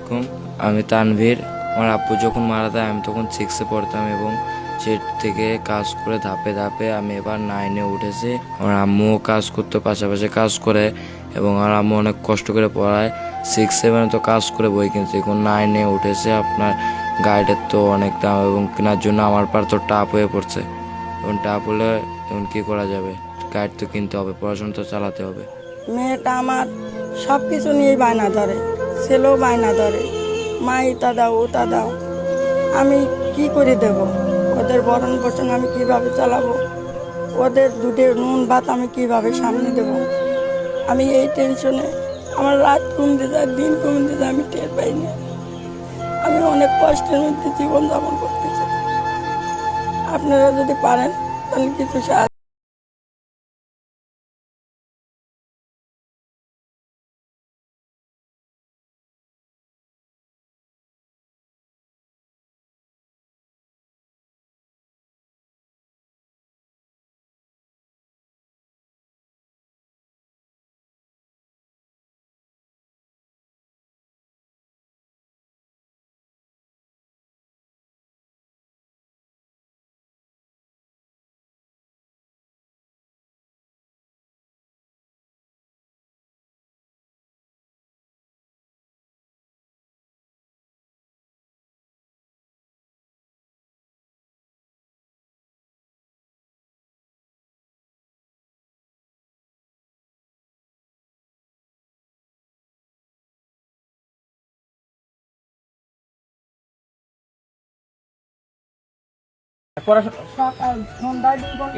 আলাইকুম। আমি তানভীর। আমার আব্বু যখন মারা যায় আমি তখন 6-এ পড়তাম এবং সেট থেকে কাজ করে ধাপে ধাপে আমি এবার 9-এ উঠেছি। আমার আম্মুও কাজ করতে পাশাপাশি কাজ করে এবং আমার আম্মু অনেক কষ্ট করে পড়ায়। 6-7 তো কাজ করে বই কিনছে, এখন 9-এ উঠেছে। আপনার গাইডের তো অনেক দাম এবং কেনার জন্য আমার পার তো টাফ হয়ে পড়ছে। এখন টাফ হলে এখন কী করা যাবে? গাইড তো কিনতে হবে, পড়াশোনা তো চালাতে হবে। মেয়েটা আমার সব কিছু নিয়েই বায়না ধরে, ছেলেও বায়না ধরে, মা এটা দাও ওটা দাও। আমি কি করে দেব? ওদের ভরণ পোষণ আমি কিভাবে চালাবো? ওদের দুধের নুন ভাত আমি কিভাবে সামনে দেব? আমি এই টেনশনে আমার রাত কমতে যায়, দিন কমতে যায়, আমি টের পাই না। আমি অনেক কষ্টের মধ্যে জীবনযাপন করতেছি। আপনারা যদি পারেন তাহলে কিছু সাহায্য।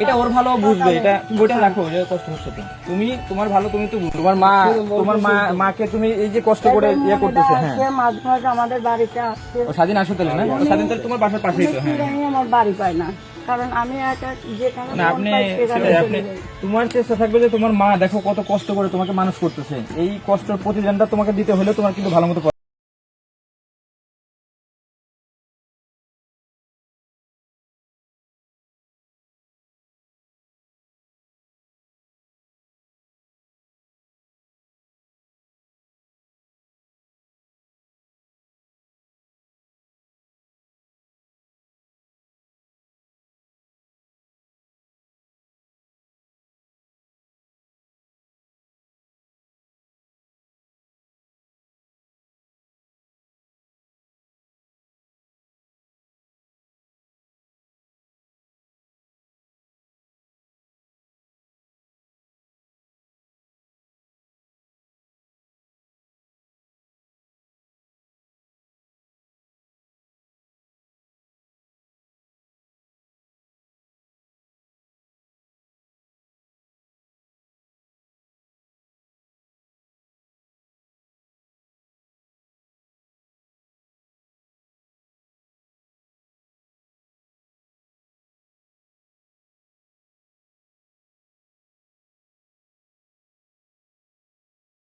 এটা ওর ভালো বুঝবে, এটা তুমি বইটা রাখো, যে কষ্ট হচ্ছে তো তুমি, তোমার ভালো তুমি তো বুঝো। তোমার মাকে তুমি এই যে কষ্ট করে ইয়ে করতেছে। হ্যাঁ, মাঝে মাঝে আমাদের বাড়িতে আসছে। স্বাধীন আসো তাহলে না, স্বাধীন তাহলে তোমার বাসার পাশেই তো। হ্যাঁ, আমি আমার বাড়ি পাই না, কারণ আমি একটা যেখানে না আপনি তোমার চেষ্টা থাকবে যে তোমার মা দেখো কত কষ্ট করে তোমাকে মানুষ করতেছে, এই কষ্টের প্রতিদানটা তোমাকে দিতে হলে তোমার কিন্তু ভালো মতো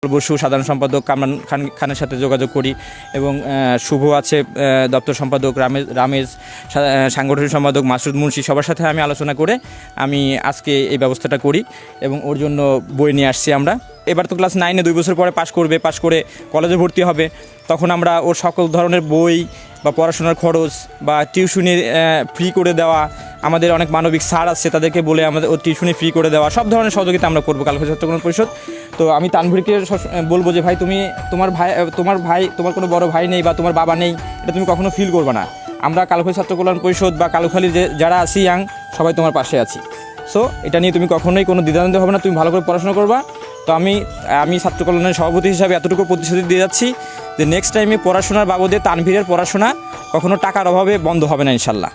বসু সাধারণ সম্পাদক কামরান খানের সাথে যোগাযোগ করি এবং শুভ আছে দপ্তর সম্পাদক রামেজ, সাংগঠনিক সম্পাদক মাসুদ মুন্সি, সবার সাথে আমি আলোচনা করে আমি আজকে এই ব্যবস্থাটা করি এবং ওর জন্য বই নিয়ে আসছি আমরা। এবার তো ক্লাস 9-এ 2 বছর পরে পাশ করবে, পাশ করে কলেজে ভর্তি হবে, তখন আমরা ওর সকল ধরনের বই বা পড়াশোনার খরচ বা টিউশনি ফ্রি করে দেওয়া, আমাদের অনেক মানবিক স্যার আছে তাদেরকে বলে আমাদের ও টিউশনি ফ্রি করে দেওয়া, সব ধরনের সহযোগিতা আমরা করবো কালখোলা ছাত্র কল্যাণ পরিষদ। তো আমি তানভীরকে বলবো যে ভাই তুমি তোমার কোনো বড় ভাই নেই বা তোমার বাবা নেই, এটা তুমি কখনো ফিল করবে না। আমরা কালখোলা ছাত্র কল্যাণ পরিষদ বা কালুখালীর যারা আছি ইয়াং সবাই তোমার পাশে আছি। সো এটা নিয়ে তুমি কখনোই কোনো দ্বিধাদ্বন্দ্ব হবে না, তুমি ভালো করে পড়াশোনা করবা। তো আমি ছাত্র কল্যাণের সভাপতি হিসাবে এতটুকু প্রতিশ্রুতি দিয়ে যাচ্ছি যে নেক্সট টাইমে পড়াশোনার বাবদে তানভীরের পড়াশোনা কখনো টাকার অভাবে বন্ধ হবে না ইনশাল্লাহ।